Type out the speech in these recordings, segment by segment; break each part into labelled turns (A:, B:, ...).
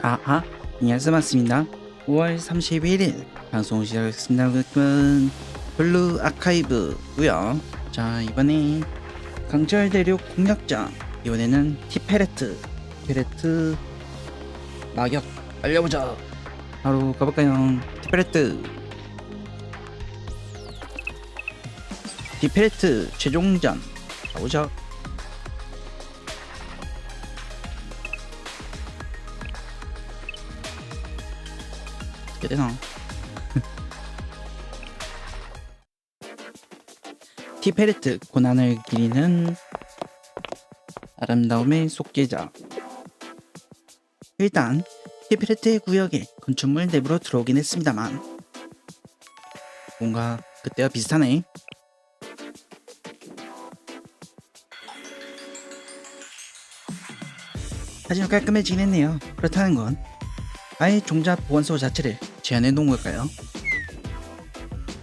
A: 안녕하세요. 맞습니다. 5월 31일 방송 시작하겠습니다. 여러분, 블루 아카이브고요. 자, 이번에 강철 대륙 공략자, 이번에는 티페레트 낙엽 알려보자. 바로 가볼까요? 티페레트 최종전 가보자. 어떻게 되나? 티페레트 고난을 기리는 아름다움의 속죄자. 일단 티페레트의 구역에 건축물 내부로 들어오긴 했습니다만 뭔가 그때와 비슷하네. 하지만 깔끔해지긴 했네요. 그렇다는 건 아예 종자 보관소 자체를 제한해 놓은 걸까요?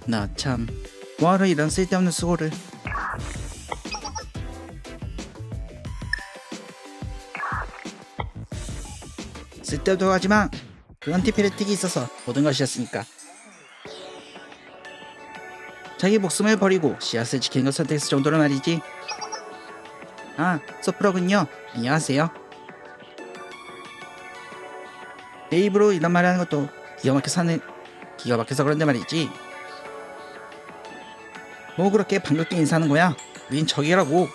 A: 나 참, 뭐하러 이런 쓸데없는 수고를. 쓸데없다고 하지마. 그건 티페레틱이 있어서 모든 것이었으니까. 자기 목숨을 버리고 씨앗을 지키는 걸 선택했을 정도로 말이지. 아, 소프로군요. 안녕하세요. 내 입으로 이런 말을 하는 것도 기가 막혀서 그런데 말이지. 뭐 그렇게 반갑게 인사하는 거야? 우린 적이라고.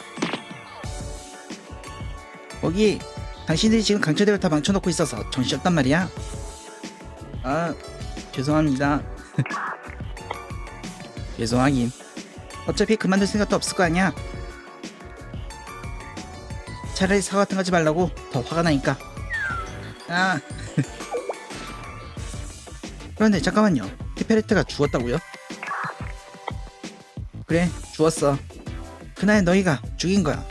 A: 거기 당신들이 지금 강철대를 다 망쳐놓고 있어서 정신없단 말이야. 아, 죄송합니다. 죄송하긴. 어차피 그만둘 생각도 없을 거 아니야. 차라리 사과 같은 거 하지 말라고. 더 화가 나니까. 아. 그런데 잠깐만요. 티페레트가 죽었다고요? 그래, 죽었어. 그날 너희가 죽인 거야.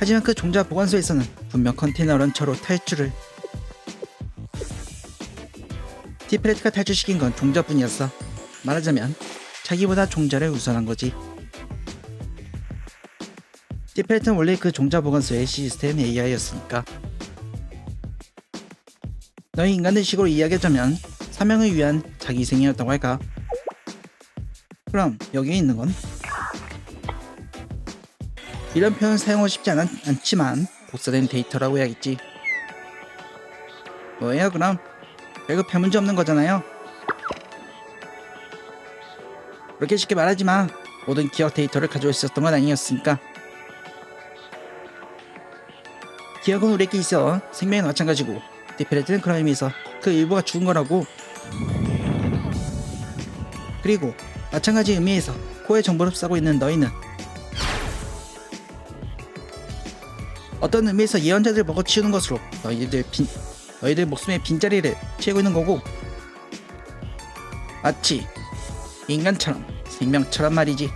A: 하지만 그 종자 보관소에서는 분명 컨테이너 런처로 탈출을. 티페레트가 탈출시킨 건 종자뿐이었어. 말하자면 자기보다 종자를 우선한 거지. 티페레트는 원래 그 종자 보관소의 시스템 AI였으니까. 너희 인간들 식으로 이야기하자면 사명을 위한 자기 희생이었다고 할까? 그럼 여기에 있는 건? 이런 표현을 사용하고 싶지 않지만 복사된 데이터라고 해야겠지. 뭐예요 그럼? 결국 별 문제 없는 거잖아요. 그렇게 쉽게 말하지마. 모든 기억 데이터를 가지고 있었던 건 아니었으니까. 기억은 우리에게 있어. 생명은 마찬가지고. 티페레트는 그런 의미에서 그 일부가 죽은 거라고. 그리고 마찬가지 의미에서 코에 정보를 싸고 있는 너희는 어떤 의미에서 예언자들을 먹어치우는 것으로 너희들 목숨의 빈자리를 채우고 있는 거고, 마치 인간처럼 생명처럼 말이지.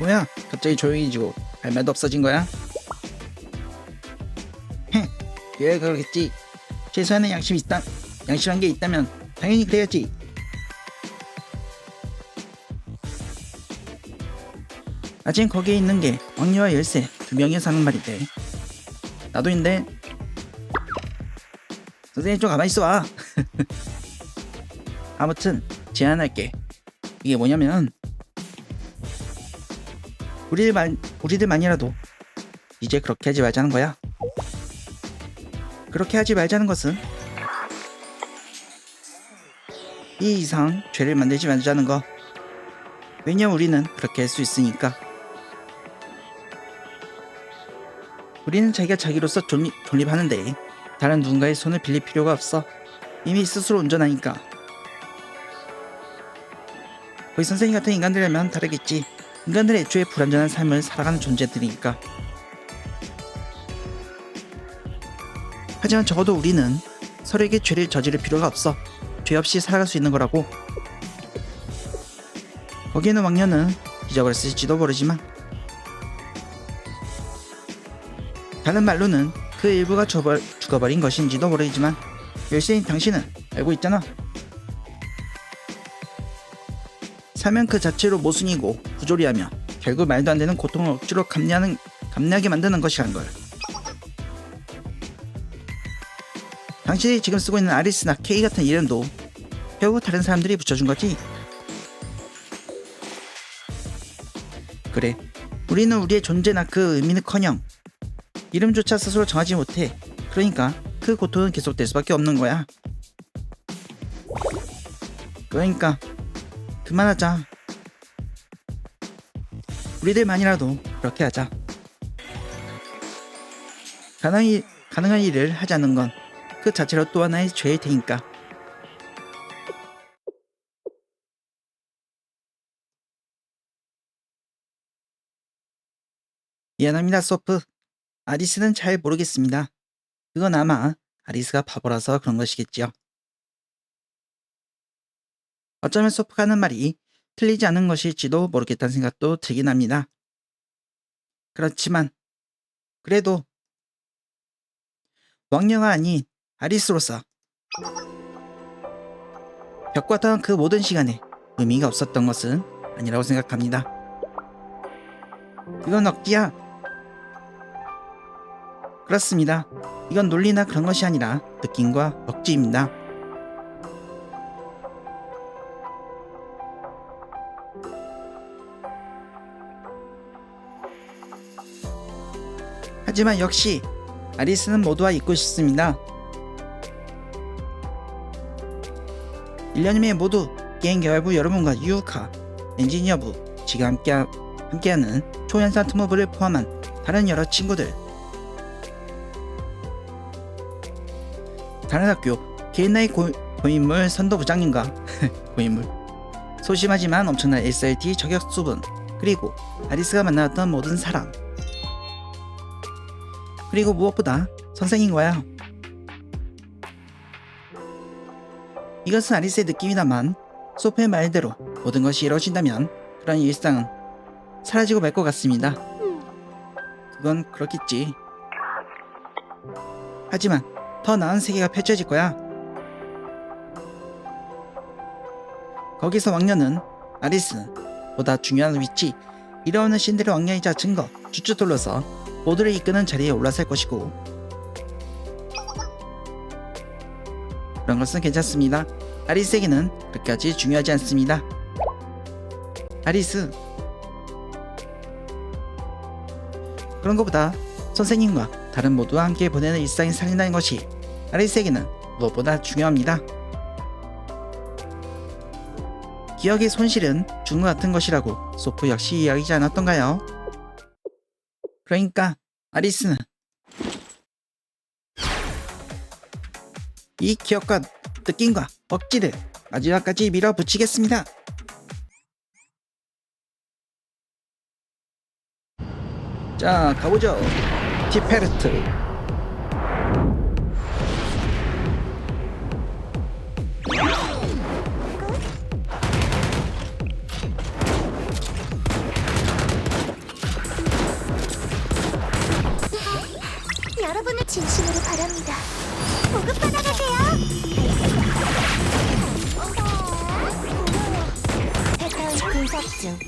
A: 뭐야 갑자기 조용해지고 할 말도 없어진 거야? 그래 그러겠지. 최소한의 양심한 게 있다면 당연히 그래야지. 아직 거기에 있는 게 왕녀와 열쇠 2명이 사는 말인데 나도인데. 선생님 좀 가만히 있어봐. 아무튼 제안할게. 이게 뭐냐면 우리들만이라도 이제 그렇게 하지 말자는 거야. 그렇게 하지 말자는 것은 이 이상 죄를 만들지 말자는 거. 왜냐면 우리는 그렇게 할 수 있으니까. 우리는 자기가 자기로서 존립하는데 다른 누군가의 손을 빌릴 필요가 없어. 이미 스스로 운전하니까. 거의 선생님 같은 인간들이라면 다르겠지. 인간들은 애초에 불완전한 삶을 살아가는 존재들이니까. 하지만 적어도 우리는 서로에게 죄를 저지를 필요가 없어. 죄 없이 살아갈 수 있는 거라고. 거기에는 왕녀는 잊어버렸을지도 모르지만, 다른 말로는 그 일부가 죽어버린 것인지도 모르지만, 열쇠인 당신은 알고 있잖아. 사면 그 자체로 모순이고 부조리하며 결국 말도 안 되는 고통을 억지로 감내하게 만드는 것이란 걸. 당신이 지금 쓰고 있는 아리스나 K 같은 이름도 결국 다른 사람들이 붙여준 거지. 그래, 우리는 우리의 존재나 그 의미는커녕 이름조차 스스로 정하지 못해. 그러니까 그 고통은 계속될 수밖에 없는 거야. 그러니까 그만하자. 우리들만이라도 그렇게 하자. 가능한 일을 하지 않는 건 그 자체로 또 하나의 죄일 테니까. 미안합니다, 소프. 아리스는 잘 모르겠습니다. 그건 아마 아리스가 바보라서 그런 것이겠지요. 어쩌면 소프가 하는 말이 틀리지 않은 것일지도 모르겠다는 생각도 들긴 합니다. 그렇지만 그래도 왕녀가 아닌 아리스로서 벽과 닿은 그 모든 시간에 의미가 없었던 것은 아니라고 생각합니다. 그건 억지야. 그렇습니다. 이건 논리나 그런 것이 아니라 느낌과 억지입니다. 하지만 역시 아리스는 모두와 있고 싶습니다. 1년이면 모두 게임 개발부 여러분과 유카, 엔지니어부, 지금 함께하는 초연사 특무부를 포함한 다른 여러 친구들, 다른 학교 개인나이 고인물 선도부장님과 고인물 소심하지만 엄청난 SLT 저격 수분, 그리고 아리스가 만나왔던 모든 사람, 그리고 무엇보다 선생님과요. 이것은 아리스의 느낌이다만 소프의 말대로 모든 것이 이루어진다면 그런 일상은 사라지고 말 것 같습니다. 그건 그렇겠지. 하지만 더 나은 세계가 펼쳐질 거야. 거기서 왕녀는 아리스는 보다 중요한 위치, 일어오는 신들의 왕녀이자 증거, 주춧돌로서 모두를 이끄는 자리에 올라설 것이고, 그런 것은 괜찮습니다. 아리스에게는 그렇게까지 중요하지 않습니다. 아리스, 그런 것보다 선생님과 다른 모두와 함께 보내는 일상이 살린다는 것이 아리스에게는 무엇보다 중요합니다. 기억의 손실은 죽음 같은 것이라고 소프 역시 이야기하지 않았던가요? 그러니까 아리스는 이 기억과 느낌과 억지를 마지막까지 밀어붙이겠습니다. 자, 가보죠. 티페르트.
B: 여러분을 진심으로 바랍니다. 보급받아 가세요. 패턴 분석 중.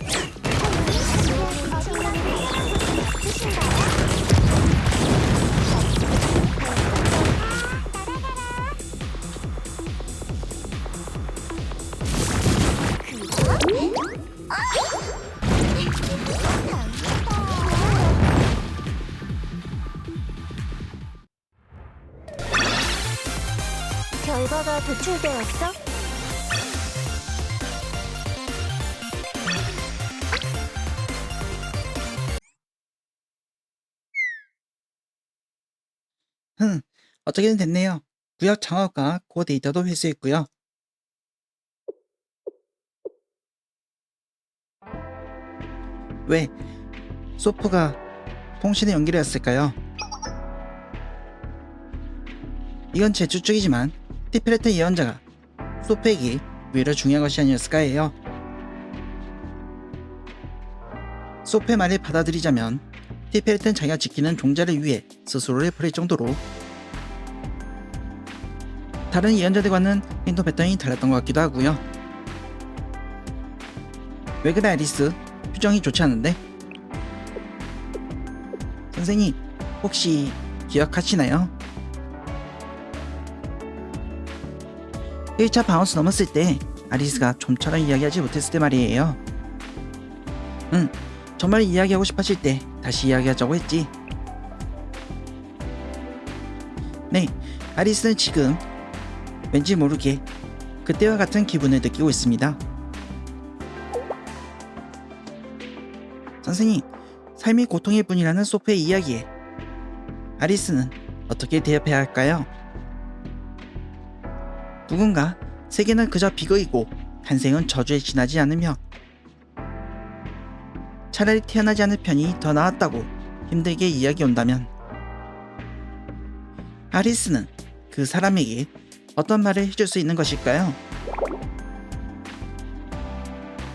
B: 결과가 도출되었어?
A: 어쩌긴 됐네요. 구역 장악과 고 데이터도 회수했고요. 왜 소프가 통신에 연결을 했을까요? 이건 제 추측이지만 티페르트 예언자가 소프에게 의외로 중요한 것이 아니었을까 해요. 소프의 말을 받아들이자면 티페르트는 자기가 지키는 종자를 위해 스스로를 버릴 정도로 다른 예언자들과는 행동 패턴이 달랐던 것 같기도 하고요. 왜 그래 아리스? 표정이 좋지 않은데? 선생님, 혹시 기억하시나요? 1차 바운스 넘었을 때 아리스가 좀처럼 이야기하지 못했을 때 말이에요. 응, 정말 이야기하고 싶어질 때 다시 이야기하자고 했지. 네, 아리스는 지금 왠지 모르게 그때와 같은 기분을 느끼고 있습니다. 선생님, 삶이 고통일 뿐이라는 소프의 이야기에 아리스는 어떻게 대답해야 할까요? 누군가 세계는 그저 비극이고 탄생은 저주에 지나지 않으며 차라리 태어나지 않을 편이 더 나았다고 힘들게 이야기온다면 아리스는 그 사람에게 어떤 말을 해줄 수 있는 것일까요?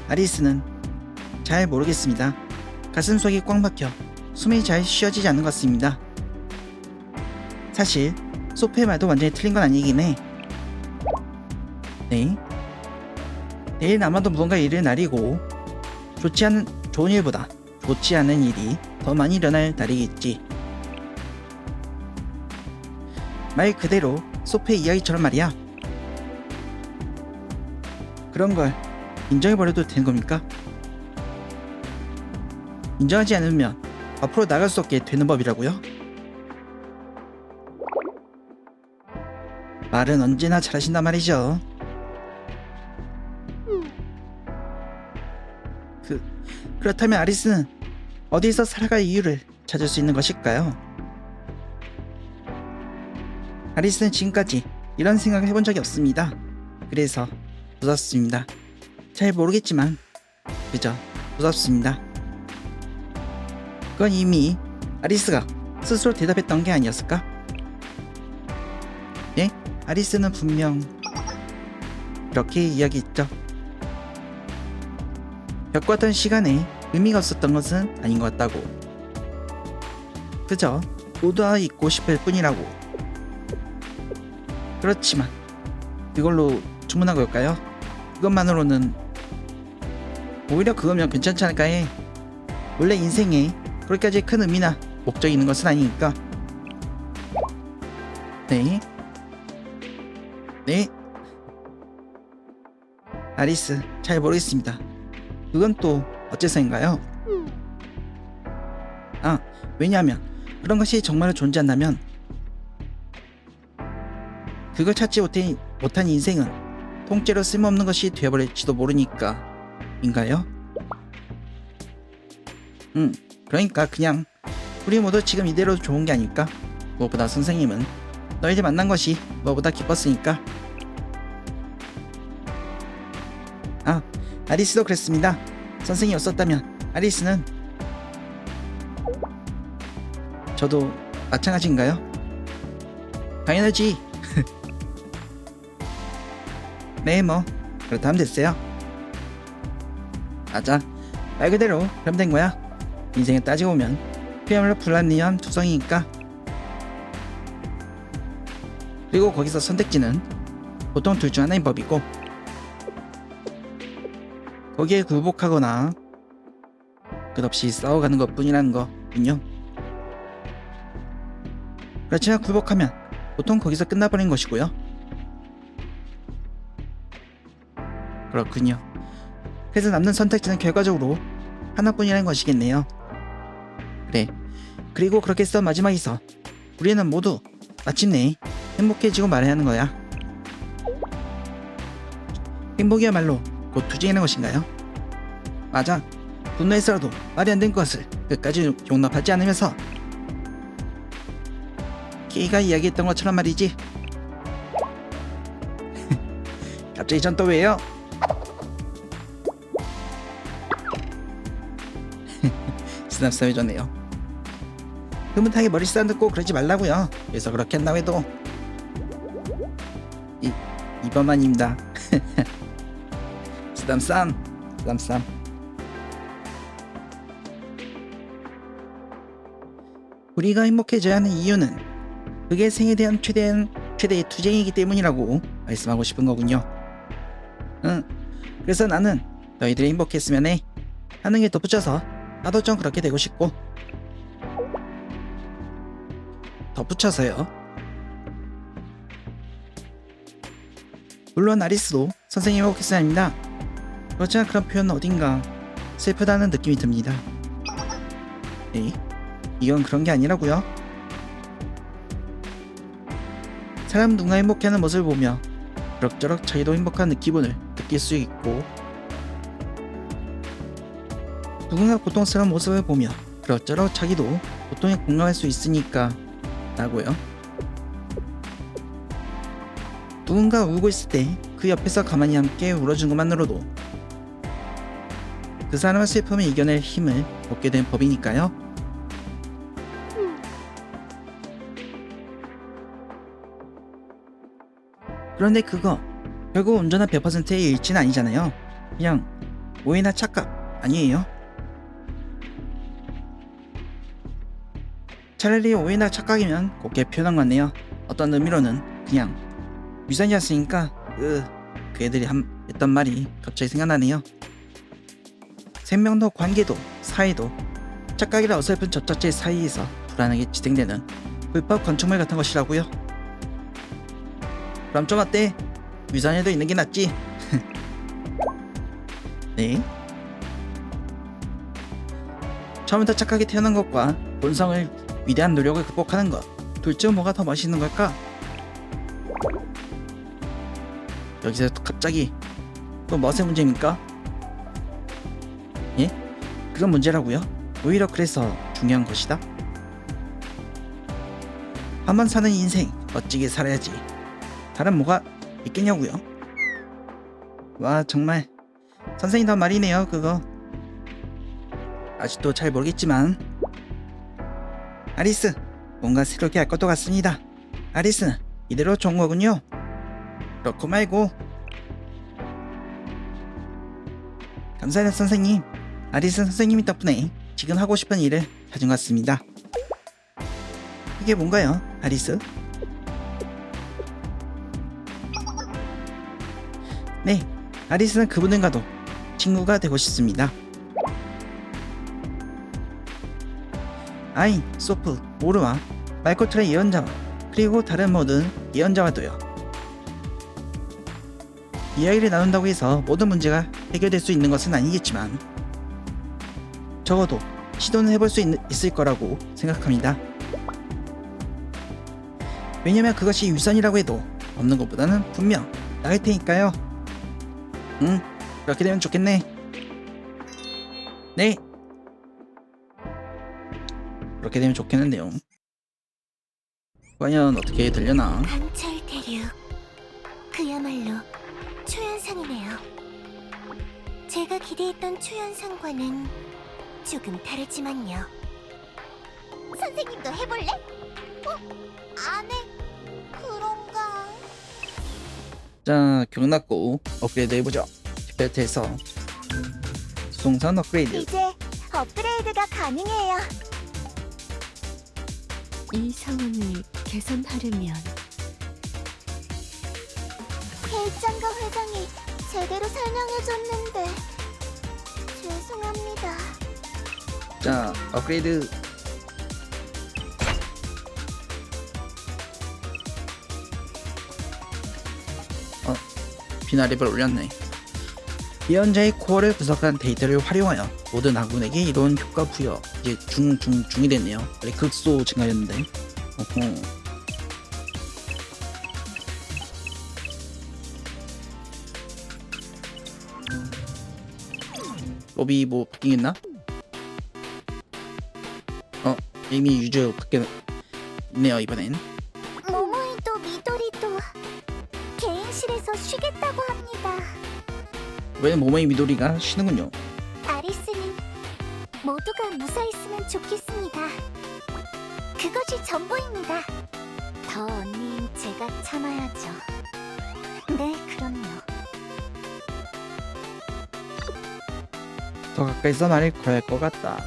A: 아리스는 잘 모르겠습니다. 가슴속이 꽉 막혀 숨이 잘 쉬어지지 않는 것 같습니다. 사실 소프의 말도 완전히 틀린 건 아니긴 해. 네, 내일 아마도 무언가 일어날 날이고 좋은 일보다 좋지 않은 일이 더 많이 일어날 날이겠지. 말 그대로 소프의 이야기처럼 말이야. 그런 걸 인정해버려도 되는 겁니까? 인정하지 않으면 앞으로 나갈 수 없게 되는 법이라고요? 말은 언제나 잘하신단 말이죠. 그렇다면 아리스는 어디서 살아갈 이유를 찾을 수 있는 것일까요? 아리스는 지금까지 이런 생각을 해본 적이 없습니다. 그래서 무섭습니다. 잘 모르겠지만 그저 무섭습니다. 그건 이미 아리스가 스스로 대답했던 게 아니었을까? 예? 아리스는 분명 그렇게 이야기했죠. 벽과 같은 시간에 의미가 없었던 것은 아닌 것 같다고. 그저 모두와 있고 싶을 뿐이라고. 그렇지만 그걸로 충분한 걸까요? 그것만으로는 오히려 그거면 괜찮지 않을까 해. 원래 인생에 그렇게까지 큰 의미나 목적이 있는 것은 아니니까. 네. 아리스, 잘 모르겠습니다. 그건 또 어째서인가요? 왜냐하면 그런 것이 정말로 존재한다면 그걸 찾지 못한 인생은 통째로 쓸모없는 것이 되어버릴지도 모르니까 인가요? 그러니까 그냥 우리 모두 지금 이대로 좋은 게 아닐까? 무엇보다 선생님은 너희들 만난 것이 무엇보다 기뻤으니까. 아리스도 그랬습니다. 선생이 없었다면 아리스는 저도 마찬가지인가요? 당연하지. 네, 뭐 그렇다면 됐어요. 맞아, 말 그대로 그럼 된 거야. 인생에 따지고 보면 그야말로 불합리한 투성이니까. 그리고 거기서 선택지는 보통 둘 중 하나인 법이고 거기에 굴복하거나 끝없이 싸워가는 것뿐이라는 거군요. 그렇지만 굴복하면 보통 거기서 끝나버린 것이고요. 그렇군요. 그래서 남는 선택지는 결과적으로 하나뿐이라는 것이겠네요. 그래. 그리고 그렇게 써 마지막에서 우리는 모두 마침내 행복해지고 말해야 하는 거야. 행복이야말로 곧 투쟁하는 것인가요? 맞아. 분노해서라도 말이 안 된 것을 끝까지 용납하지 않으면서 케이가 이야기했던 것처럼 말이지. 갑자기 전 또 왜요? 스납스납해졌네요. 흐뭇하게 머리 쓰다듬고 그러지 말라고요. 그래서 그렇게 한다고 해도 이번만입니다. 쓰담쌈. 우리가 행복해져야 하는 이유는 그게 생에 대한 최대의 투쟁이기 때문이라고 말씀하고 싶은 거군요. 그래서 나는 너희들이 행복했으면 해. 하는 게 덧붙여서 나도 좀 그렇게 되고 싶고. 덧붙여서요. 물론 아리스도 선생님의 오케스트라입니다. 그렇지만 그런 표현은 어딘가 슬프다는 느낌이 듭니다. 에이? 이건 그런 게 아니라고요. 사람 누군가 행복해하는 모습을 보며 그럭저럭 자기도 행복한 기분을 느낄 수 있고, 누군가 고통스러운 모습을 보며 그럭저럭 자기도 고통에 공감할 수 있으니까 라고요. 누군가 울고 있을 때 그 옆에서 가만히 함께 울어주는 것만으로도 그 사람의 슬픔을 이겨낼 힘을 얻게 된 법이니까요. 그런데 그거 결국 온전한 100%의 일치는 아니잖아요. 그냥 오해나 착각 아니에요? 차라리 오해나 착각이면 곱게 표현한 것 같네요. 어떤 의미로는 그냥 유산이었으니까 그 애들이 했던 말이 갑자기 생각나네요. 생명도 관계도 사이도 착각이라 어설픈 접착제 사이에서 불안하게 지탱되는 불법 건축물 같은 것이라고요. 그럼 좀 어때? 유산에도 있는 게 낫지? 네. 처음부터 착하게 태어난 것과 본성을 위대한 노력을 극복하는 것, 둘 중 뭐가 더 멋있는 걸까? 여기서 갑자기 또 멋의 문제입니까? 예? 그건 문제라고요? 오히려 그래서 중요한 것이다. 한번 사는 인생 멋지게 살아야지. 다른 뭐가 있겠냐고요? 와, 정말 선생님 더 말이네요. 그거 아직도 잘 모르겠지만 아리스, 뭔가 새롭게 할 것도 같습니다. 아리스는 이대로 좋은 거군요. 그렇고 말고. 감사해요 선생님. 아리스 선생님이 덕분에 지금 하고 싶은 일을 찾은 것 같습니다. 이게 뭔가요, 아리스? 네, 아리스는 그분들과도 친구가 되고 싶습니다. 아인, 소프, 오르와, 말코트의 예언자와 그리고 다른 모든 예언자와도요. 이야기를 나눈다고 해서 모든 문제가 해결될 수 있는 것은 아니겠지만 적어도 시도는 해볼 수 있을 거라고 생각합니다. 왜냐면 그것이 유산이라고 해도 없는 것보다는 분명 나을 테니까요. 그렇게 되면 좋겠네. 네, 그렇게 되면 좋겠는데요. 과연 어떻게 되려나?
B: 강철 대륙, 그야말로 초연상이네요. 제가 기대했던 초연상과는 조금 다르지만요. 선생님도 해볼래? 안 해. 그런가?
A: 자, 경락고 업그레이드 해보죠. 벨트에서 수송선 업그레이드.
B: 이제 업그레이드가 가능해요.
C: 이 상황을 개선하려면
B: 일장과 회장이 제대로 설명해줬는데 죄송합니다.
A: 자, 업그레이드. 비나 레벨 올렸네. 예언자의 코어를 분석한 데이터를 활용하여 모든 아군에게 이로운 효과 부여. 이제 중이 됐네요. 원래 극소 증가였는데. 어허. 로비 뭐 바뀌겠나? 이미 유저 바뀌었네요 이번엔.
B: 모모이도 미도리도 개인실에서 쉬겠다고 합니다.
A: 왜 모모이 미도리가 쉬는군요.
B: 아리스님, 모두가 무사했으면 좋겠습니다. 그것이 전부입니다. 더 언니인 제가 참아야죠. 네, 그럼요.
A: 더 가까이서 말을 걸어야 할 것 같다.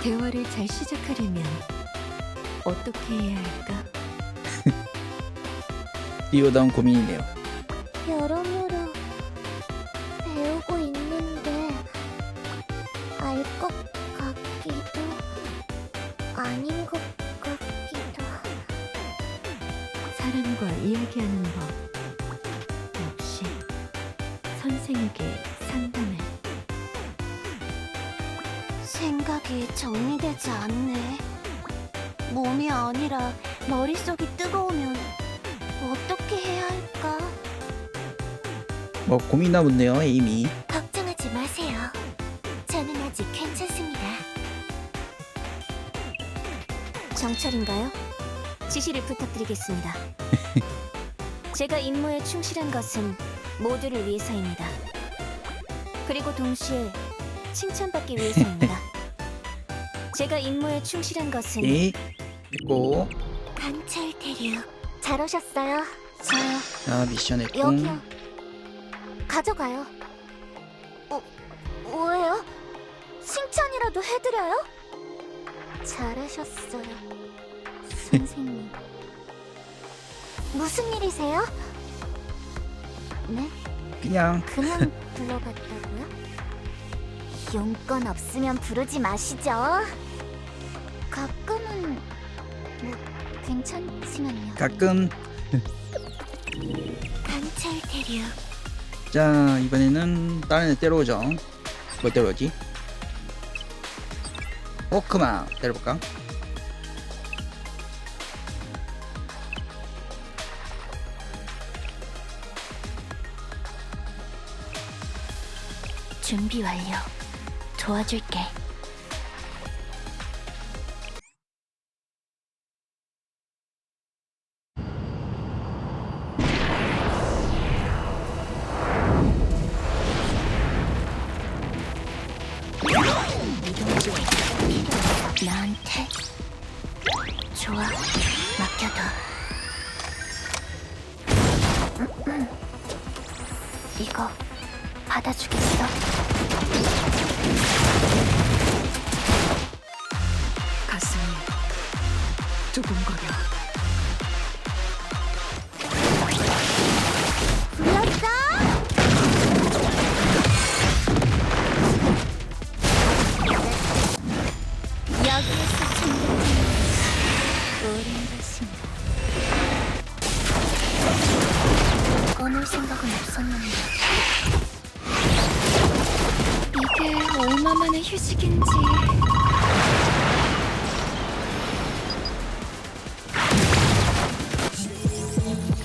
C: 대화를 잘 시작하려면 어떻게 해야 할까?
A: 리오다운 고민이네요.
B: 여러모로 배우고 있는데
C: 사람과 이야기하는 법. 역시 선생에게 상담해.
B: 생각이 정리되지 않네. 몸이 아니라 머릿속이 뜨거우면 어떻게 해야 할까?
A: 뭐 고민나 본데요, 에이미.
B: 걱정하지 마세요. 저는 아직 괜찮습니다. 정철인가요? 지시를 부탁드리겠습니다. 제가 임무에 충실한 것은 모두를 위해서입니다. 그리고 동시에 칭찬받기 위해서입니다. 제가 임무에 충실한 것은
A: 네. 됐고.
B: 관찰 대륙. 잘 오셨어요.
A: 자, 미션 했고.
B: 여기요. 가져가요. 왜요? 칭찬이라도 해드려요? 잘하셨어요, 선생님. 무슨 일이세요? 네?
A: 그냥
B: 그냥 불러봤다고요? 용건 없으면 부르지 마시죠. 가끔은 뭐 괜찮지만요.
A: 가끔.
B: 관찰 대륙.
A: 자, 이번에는 다른 애 때려오죠. 뭐 때려오지? 호크만 때려볼까?
B: 준비 완료. 도와줄게. 나한테 좋아, 맡겨둬. 이거 받아주겠어?
C: 가슴이 두근거려.
B: 불렀어? 여기에서 챙겨주는 오랜 것인가. 꺼낼 생각은 없었는데. 이게 얼마만의 휴식인지.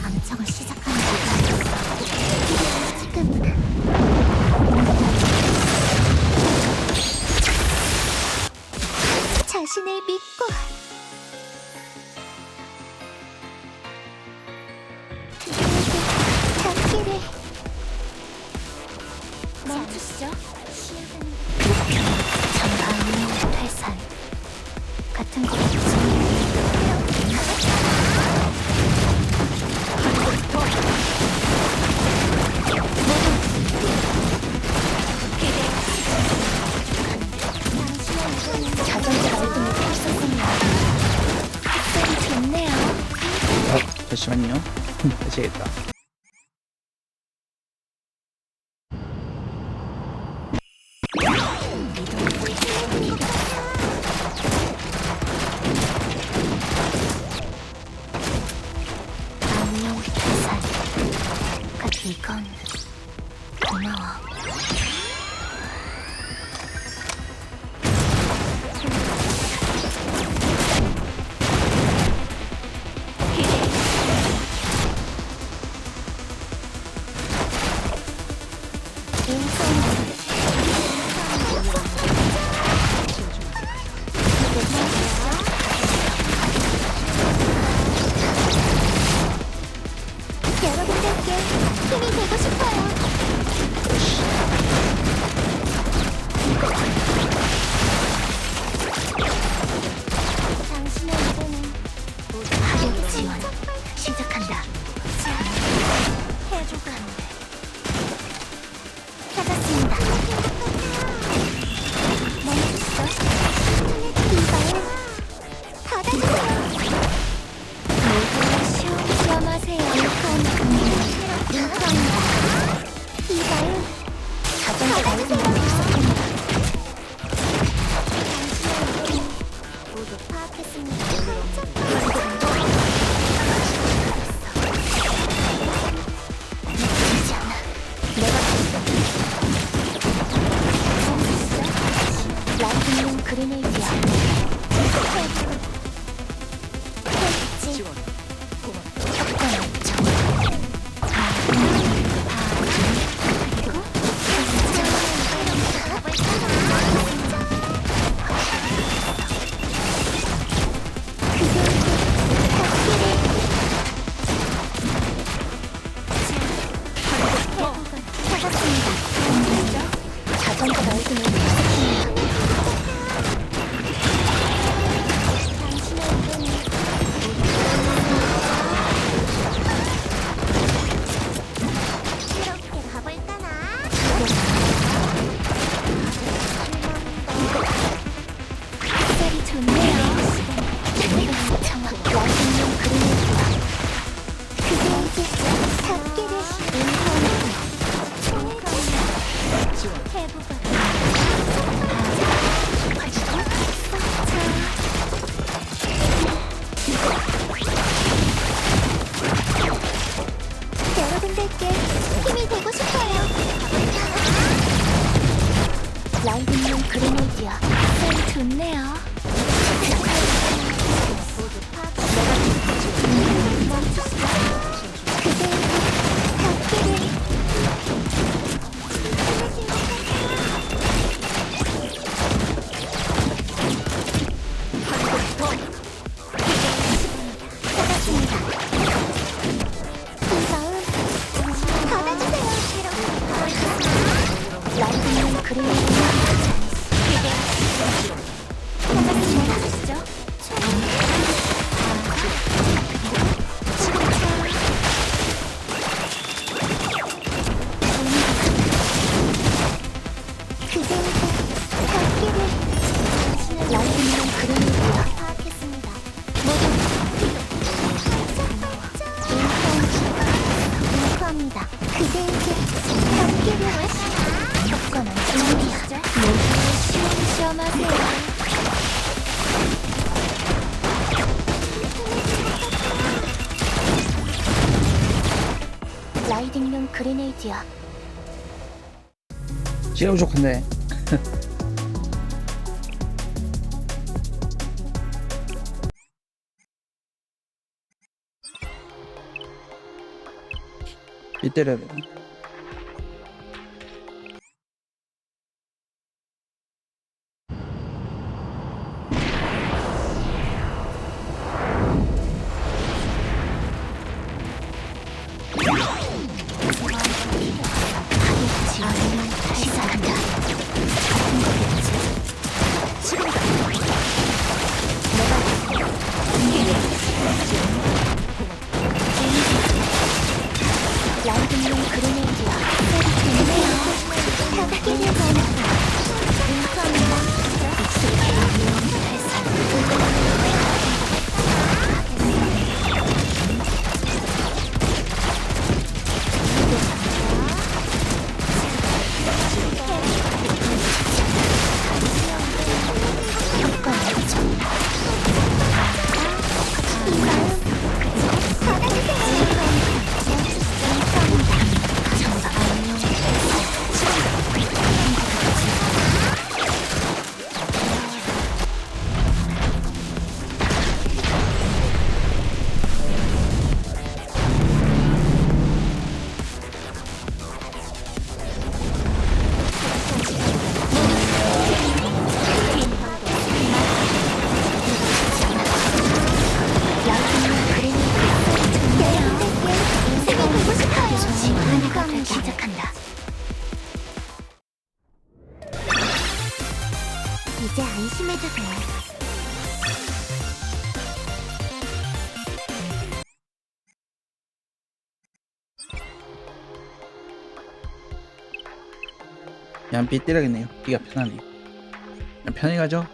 B: 감정을 시작하는 지금 자신을 믿고 닿기를. 멈추시죠. 전방위 퇴산 같은 거겠지. 좋네요.
A: 잠시만요. 다시 해야겠다.
B: 안녕 태산. 이건 고마워. 여러분들께 힘이 되고 싶어요. 당신의 이름은 하객 지원 시작한다. 해주고 찾았습니다. 멈추시죠. 이봐요. 받아주세요. 모두 시험하세요. 이봐요. 자전거 받아주세요. 모두 파악했습니다. 그레네이드야. 쌤 좋네요. 라이브는 그레네이드. 그대에게 함께를 효과는 준비하자. 모두 시험하세요. 라이딩용 그레네이드야.
A: 진짜 부족한데. 이 때려야 돼.
B: 시작한다. 라이딩용 그레네이드야. 바닥에는 가능하. 인파합니다. 시작한다. 이제 안심해도 돼.
A: 그냥 삐 때려야겠네요. 삐가 편하네요. 그냥 편히 가죠.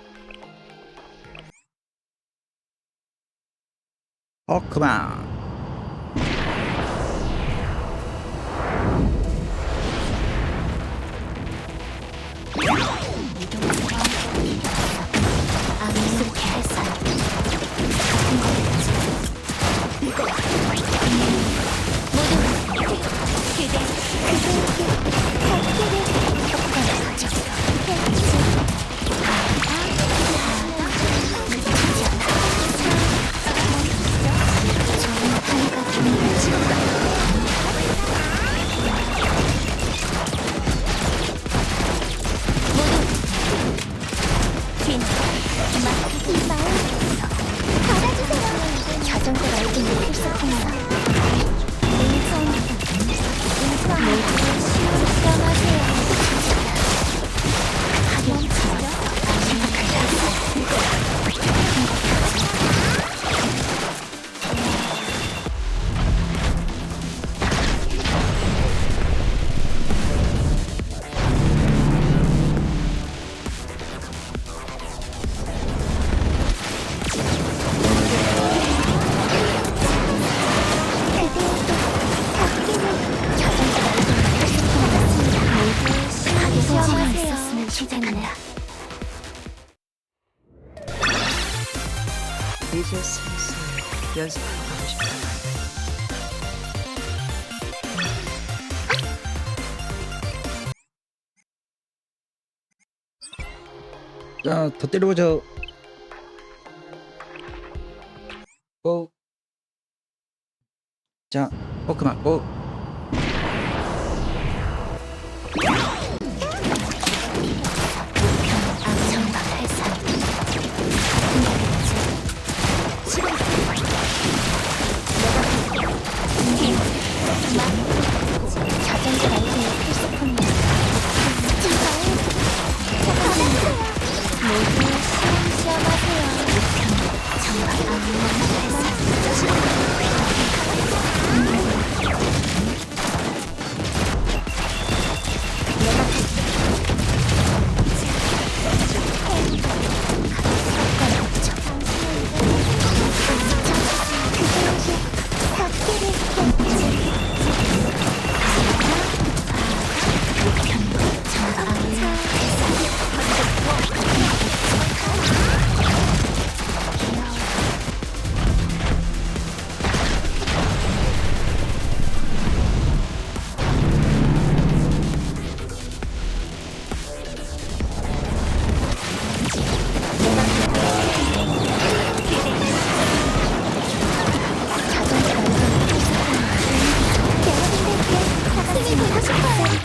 A: 그만. 자전거 라이딩이 필수품이야.
C: 이제 슬슬 연습하러 가고 싶다.
A: 자, 더 때려보죠. 고. 자, 포크 맞고.
B: 암청박 발산. 자전거 라이딩의 필수품이야. 모두 시험하세요. 정박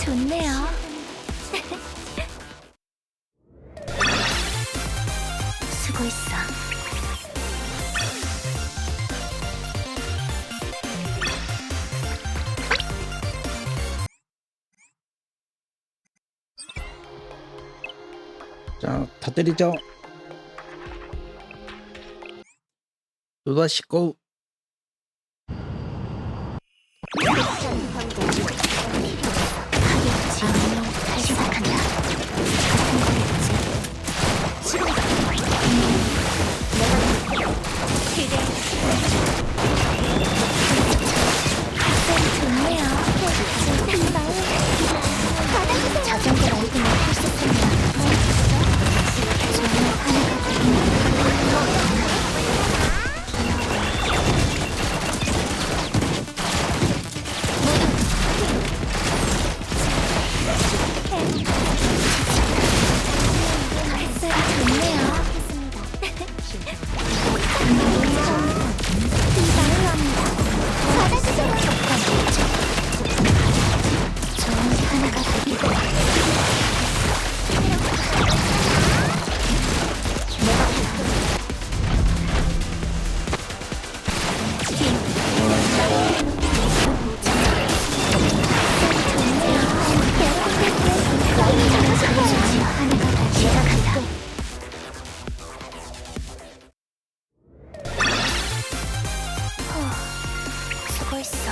B: 좋네요. 수고했어.
A: 자, 다 때리죠. 또다시 고.
B: 시작한다. 좋네요. 자전거 라이딩의 필수품이야. 정말 하나가 수고했어.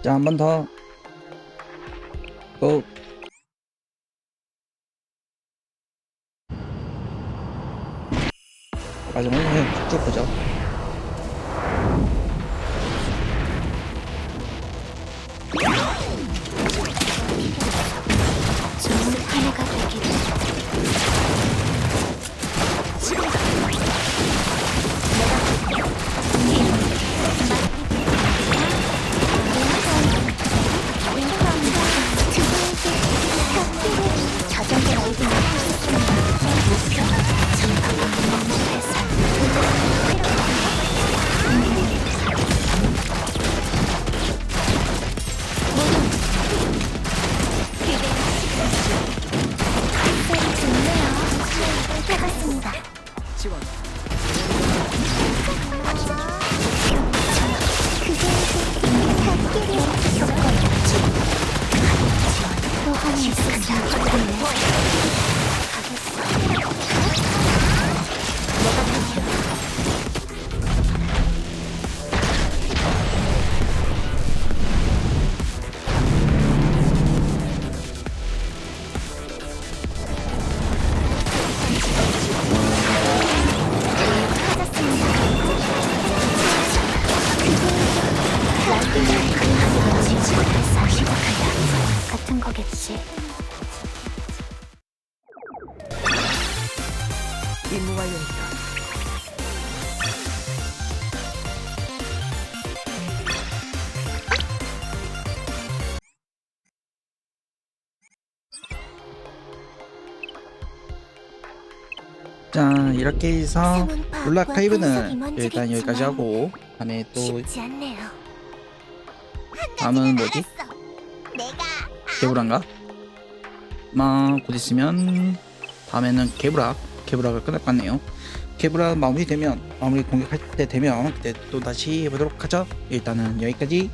A: 자, 한 번 더. 고. 마지막에 그냥 쭉 보죠.
B: 좋은 한 해가 되기를. 자전거 라이딩의 필수품이야. 정박 발산. 좋네요. 해봤습니다. 소환이 있으면 좋겠네. 같은 거겠지.
C: 임무 완료했다.
A: 자 이렇게 해서
B: 숨은 파악과
A: 룰라카이브는
B: 분석이
A: 일단 여기까지
B: 먼저겠지만
A: 하고 다음에 또
B: 쉽지 않네요.
A: 다음은 뭐지? 개브라인가? 곧 있으면 다음에는 개브라가 끝날 것 같네요. 개브라 마무리 공격할 때 되면 그때 또 다시 해보도록 하죠. 일단은 여기까지.